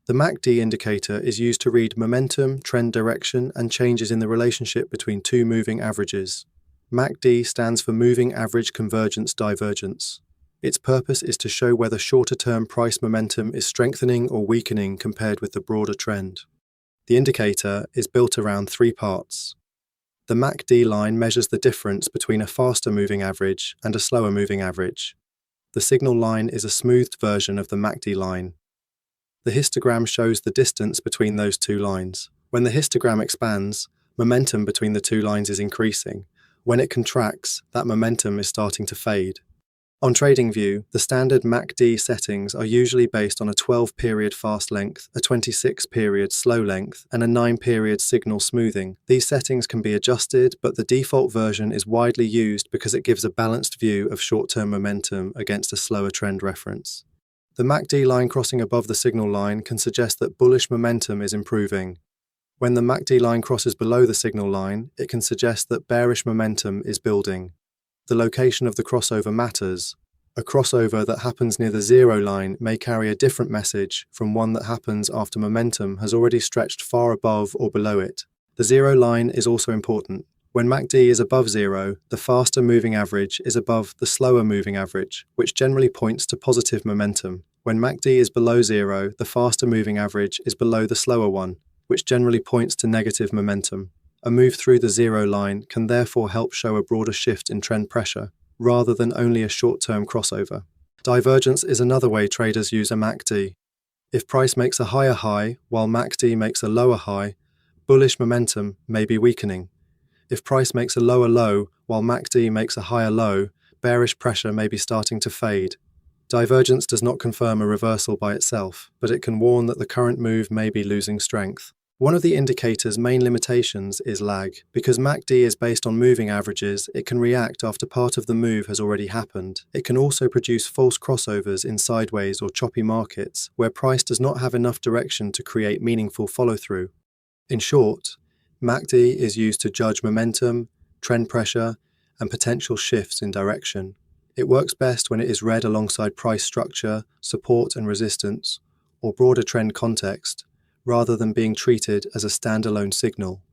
The MACD indicator is used to read momentum, trend direction, and changes in the relationship between two moving averages. MACD stands for Moving Average Convergence Divergence. Its purpose is to show whether shorter-term price momentum is strengthening or weakening compared with the broader trend. The indicator is built around three parts. The MACD line measures the difference between a faster moving average and a slower moving average. The signal line is a smoothed version of the MACD line. The histogram shows the distance between those two lines. When the histogram expands, momentum between the two lines is increasing. When it contracts, that momentum is starting to fade. On TradingView, the standard MACD settings are usually based on a 12-period fast length, a 26-period slow length, and a 9-period signal smoothing. These settings can be adjusted, but the default version is widely used because it gives a balanced view of short-term momentum against a slower trend reference. The MACD line crossing above the signal line can suggest that bullish momentum is improving. When the MACD line crosses below the signal line, it can suggest that bearish momentum is building. The location of the crossover matters. A crossover that happens near the zero line may carry a different message from one that happens after momentum has already stretched far above or below it. The zero line is also important. When MACD is above zero, the faster moving average is above the slower moving average, which generally points to positive momentum. When MACD is below zero, the faster moving average is below the slower one, which generally points to negative momentum. A move through the zero line can therefore help show a broader shift in trend pressure, rather than only a short-term crossover. Divergence is another way traders use a MACD. If price makes a higher high, while MACD makes a lower high, bullish momentum may be weakening. If price makes a lower low, while MACD makes a higher low, bearish pressure may be starting to fade. Divergence does not confirm a reversal by itself, but it can warn that the current move may be losing strength. One of the indicator's main limitations is lag. Because MACD is based on moving averages, it can react after part of the move has already happened. It can also produce false crossovers in sideways or choppy markets, where price does not have enough direction to create meaningful follow-through. In short, MACD is used to judge momentum, trend pressure, and potential shifts in direction. It works best when it is read alongside price structure, support and resistance, or broader trend context, rather than being treated as a standalone signal.